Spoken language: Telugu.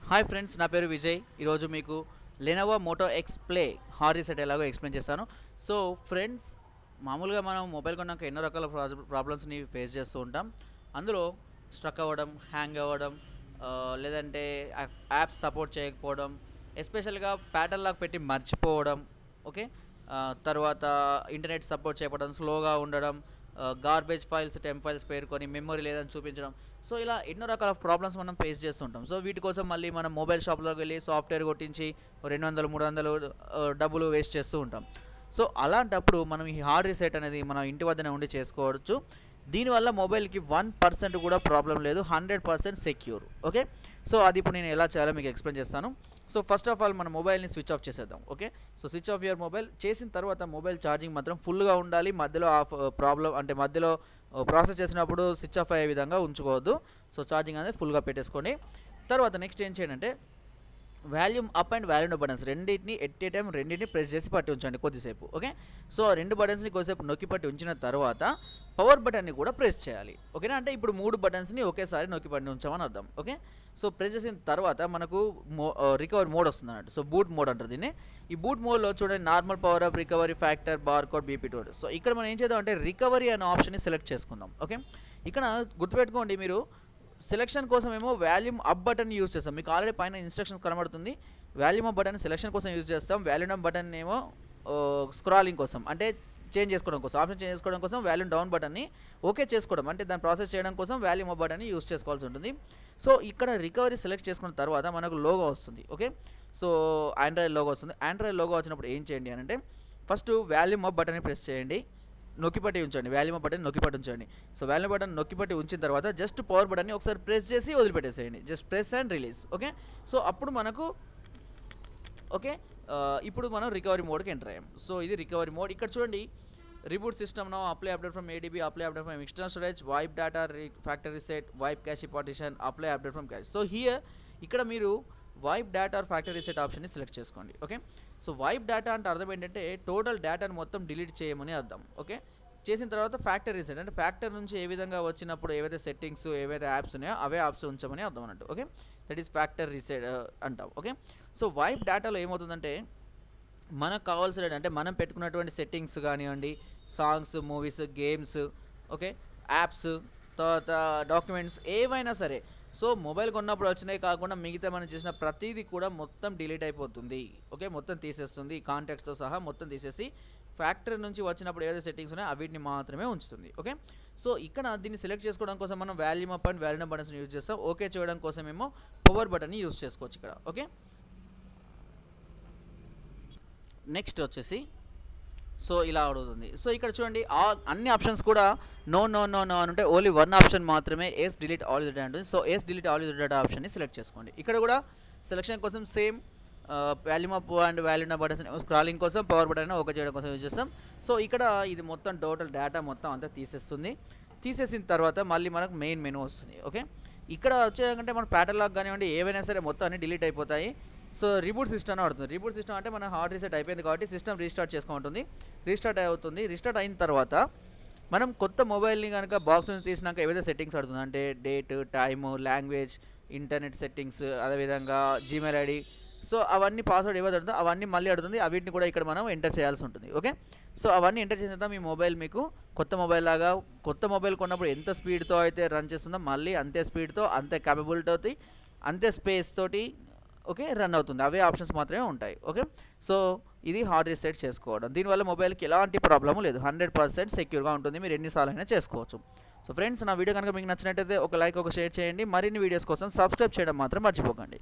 హాయ్ ఫ్రెండ్స్, నా పేరు విజయ్. ఈరోజు మీకు Lenovo Moto X Play hard reset ఎలాగో ఎక్స్ప్లెయిన్ చేస్తాను. సో ఫ్రెండ్స్, మామూలుగా మనం మొబైల్ కొన్నాక ఎన్నో రకాల ప్రాబ్లమ్స్ని ఫేస్ చేస్తూ ఉంటాం. అందులో స్ట్రక్ అవ్వడం, హ్యాంగ్ అవ్వడం, లేదంటే యాప్స్ సపోర్ట్ చేయకపోవడం, ఎస్పెషల్గా ప్యాటర్న్ లాక్ పెట్టి మర్చిపోవడం, ఓకే, తర్వాత ఇంటర్నెట్ సపోర్ట్ చేయకపోవడం, స్లోగా ఉండడం, గార్బేజ్ ఫైల్స్, టెంప్ ఫైల్స్ పేరుకొని మెమరీ లేదని చూపించడం. సో ఇలా ఎన్నో రకాల ప్రాబ్లమ్స్ మనం ఫేస్ చేస్తుంటాం. సో వీటి కోసం మళ్ళీ మనం మొబైల్ షాప్లోకి వెళ్ళి సాఫ్ట్వేర్ కొట్టించి 200-300 డబ్బులు వేస్ట్ చేస్తూ ఉంటాం. సో అలాంటప్పుడు మనం ఈ హార్డ్ రీసెట్ అనేది మనం ఇంటి వద్దనే ఉండి చేసుకోవచ్చు. దీనివల్ల మొబైల్కి 1% కూడా ప్రాబ్లం లేదు, 100% సెక్యూర్. ఓకే, సో అది ఇప్పుడు నేను ఎలా చేయాలో మీకు ఎక్స్ప్లెయిన్ చేస్తాను. సో ఫస్ట్ ఆఫ్ ఆల్ మన మొబైల్ని స్విచ్ ఆఫ్ చేసేద్దాం. Okay, so switch off your mobile చేసిన తర్వాత మొబైల్ ఛార్జింగ్ మాత్రం ఫుల్గా ఉండాలి. మధ్యలో మధ్యలో ప్రాసెస్ చేసినప్పుడు స్విచ్ ఆఫ్ అయ్యే విధంగా ఉంచుకోవద్దు. సో ఛార్జింగ్ అనేది ఫుల్గా పెట్టేసుకోండి. తర్వాత నెక్స్ట్ ఏం చేయండి అంటే volume up and volume down buttons రెండింటిని ఎట్ ఏ టైం రెండింటిని ప్రెస్ చేసి పట్టి ఉంచండి కొద్దిసేపు. ఓకే, సో ఆ రెండు బటన్స్ని కొద్దిసేపు నొక్కి పట్టి ఉంచిన తర్వాత పవర్ బటన్ని కూడా ప్రెస్ చేయాలి. ఓకేనా, అంటే ఇప్పుడు 3 బటన్స్ని ఒకేసారి నొక్కి పట్టి ఉంచామని అర్థం. ఓకే, సో ప్రెస్ చేసిన తర్వాత మనకు రికవరీ మోడ్ వస్తుంది అన్నట్టు. సో బూట్ మోడ్ అంటారు దీన్ని. ఈ బూట్ మోడ్లో చూడండి, normal, power up, recovery, factor, bar code, BP towed. So ఇక్కడ మనం ఏం చేద్దాం అంటే రికవరీ అనే ఆప్షన్ని సెలెక్ట్ చేసుకుందాం. ఓకే, ఇక్కడ గుర్తుపెట్టుకోండి, మీరు సెలెక్షన్ కోసం ఏమో వాల్యూమ్ అప్ బటన్ యూజ్ చేస్తాం. మీకు ఆల్రెడీ పైన ఇన్స్ట్రక్షన్స్ కనబడుతుంది. వాల్యూమ్ అప్ బటన్ సెలెక్షన్ కోసం యూజ్ చేస్తాం. వాల్యూమ్ అప్ బటన్ ఏమో స్క్రాలింగ్ కోసం, అంటే చేంజ్ చేసుకోవడం కోసం, ఆప్షన్ చేంజ్ చేసుకోవడం కోసం. వాల్యూమ్ డౌన్ బటన్ని ఓకే చేసుకోవడం, అంటే దాన్ని ప్రాసెస్ చేయడం కోసం వాల్యూమ్ అప్ బటన్ని యూజ్ చేసుకోవాల్సి ఉంటుంది. సో ఇక్కడ రికవరీ సెలెక్ట్ చేసుకున్న తర్వాత మనకు లోగో వస్తుంది. ఓకే, సో ఆండ్రాయిడ్ లోగో వస్తుంది. ఆండ్రాయిడ్ లోగో వచ్చినప్పుడు ఏం చేయండి అంటే ఫస్ట్ వాల్యూమ్ అప్ బటన్ని ప్రెస్ చేయండి, నొక్కిపట్టి ఉంచండి. వాల్యూమ్ బటన్ నొక్కిపట్టి ఉంచండి. సో వాల్యూమ్ బటన్ నొక్కిపట్టి ఉంచిన తర్వాత జస్ట్ పవర్ బటన్ని ఒకసారి ప్రెస్ చేసి వదిలిపెట్టేసేయండి. Just press and release. Okay, so అప్పుడు మనకు ఓకే, ఇప్పుడు మనం రికవరీ మోడ్కి ఎంటర్ అయ్యాం. సో ఇది రికవరీ మోడ్. ఇక్కడ చూడండి, reboot system now, apply update from ADB, apply update from external storage, wipe data, factory reset, wipe cache partition, apply update from cache. So here ఇక్కడ మీరు wipe data or factory reset ఆప్షన్ని సెలెక్ట్ చేసుకోండి. ఓకే, సో వైప్ డేటా అంటే అర్థం ఏంటంటే టోటల్ డేటాను మొత్తం డిలీట్ చేయమని అర్థం. ఓకే, చేసిన తర్వాత ఫ్యాక్టరీ రీసెట్ అంటే ఫ్యాక్టరీ నుంచి ఏ విధంగా వచ్చినప్పుడు ఏవైతే సెట్టింగ్స్, ఏవైతే యాప్స్ ఉన్నాయో అవే యాప్స్ ఉంచమని అర్థం అన్నట్టు. Okay, that is factory reset అంటాం. ఓకే, సో వైప్ డేటాలో ఏమవుతుందంటే మనకు కావాల్సిన అంటే మనం పెట్టుకున్నటువంటి సెట్టింగ్స్ కానివ్వండి, songs, movies, games, okay, apps, తర్వాత డాక్యుమెంట్స్ ఏవైనా సరే, సో మొబైల్ కొన్నప్పుడు వచ్చినాయి కాకుండా మిగతా మనం చేసిన ప్రతిదీ కూడా మొత్తం డిలీట్ అయిపోతుంది. ఓకే, మొత్తం తీసేస్తుంది, కాంటాక్ట్స్తో సహా మొత్తం తీసేసి ఫ్యాక్టరీ నుంచి వచ్చినప్పుడు ఏదైతే సెట్టింగ్స్ ఉన్నాయో వీటిని మాత్రమే ఉంచుతుంది. ఓకే, సో ఇక్కడ దీన్ని సెలెక్ట్ చేసుకోవడం కోసం మనం volume up and volume down బటన్స్ని యూజ్ చేస్తాం. ఓకే చేయడం కోసం ఏమో పవర్ బటన్ని యూజ్ చేసుకోవచ్చు ఇక్కడ. ఓకే, నెక్స్ట్ వచ్చేసి సో ఇలా అడుగుతుంది. సో ఇక్కడ చూడండి, అన్ని ఆప్షన్స్ కూడా నో నో నో నో అని ఉంటే ఓన్లీ వన్ ఆప్షన్ మాత్రమే yes delete all user data ఉంటుంది. So yes delete all user data ఆప్షన్ని సెలెక్ట్ చేసుకోండి. ఇక్కడ కూడా సెలెక్షన్ కోసం same volume up and volume down buttons scrolling కోసం, పవర్ బటన్ ఓకే చేయడం కోసం యూజ్ చేస్తాం. సో ఇక్కడ ఇది మొత్తం టోటల్ డేటా మొత్తం అంతా తీసేస్తుంది. తీసేసిన తర్వాత మళ్ళీ మనకు మెయిన్ మెనూ వస్తుంది. ఓకే, ఇక్కడ వచ్చేదంటే మన ప్యాటర్న్ లాక్ కానివ్వండి ఏవైనా సరే మొత్తం అన్ని డిలీట్ అయిపోతాయి. సో రిబూట్ సిస్టమ్ అవుతుంది. రిబూట్ సిస్టమ్ అంటే మన హార్డ్ రీసెట్ అయిపోయింది కాబట్టి సిస్టమ్ రీస్టార్ట్ చేసుకుంటుంది. రీస్టార్ట్ అవుతుంది. రీస్టార్ట్ అయిన తర్వాత మనం కొత్త మొబైల్ని కనుక బాక్స్ నుంచి తీసినాక ఏవైతే సెట్టింగ్స్ అడుగుతుంది అంటే date, time, language, internet settings, అదేవిధంగా జీమెయిల్ ఐడి, సో అవన్నీ పాస్వర్డ్ ఏవైతే అడుగుతుందో అవన్నీ మళ్ళీ అడుగుతుంది. అవిటిని కూడా ఇక్కడ మనం ఎంటర్ చేయాల్సి ఉంటుంది. ఓకే, సో అవన్నీ ఎంటర్ చేసిన తర్వాత మీ మొబైల్ మీకు కొత్త మొబైల్ లాగా, కొత్త మొబైల్ కొన్నప్పుడు ఎంత స్పీడ్తో అయితే రన్ చేస్తుందో మళ్ళీ అంతే స్పీడ్తో, అంతే క్యాపబిలిటీతో, అంతే స్పేస్ తోటి ఓకే రన్ అవుతుంది. అవే ఆప్షన్స్ మాత్రమే ఉంటాయి. ఓకే, సో ఇది హార్డ్ రీసెట్ చేసుకోవడం. దీనివల్ల మొబైల్కి ఎలాంటి ప్రాబ్లము లేదు, 100% సెక్యూర్గా ఉంటుంది. మీరు ఎన్నిసార్లు అయినా చేసుకోవచ్చు. సో ఫ్రెండ్స్, నా వీడియో కనుక మీకు నచ్చినట్టయితే ఒక లైక్, ఒక షేర్ చేయండి. మరిన్ని వీడియోస్ కోసం సబ్స్క్రైబ్ చేయడం మాత్రం మర్చిపోకండి.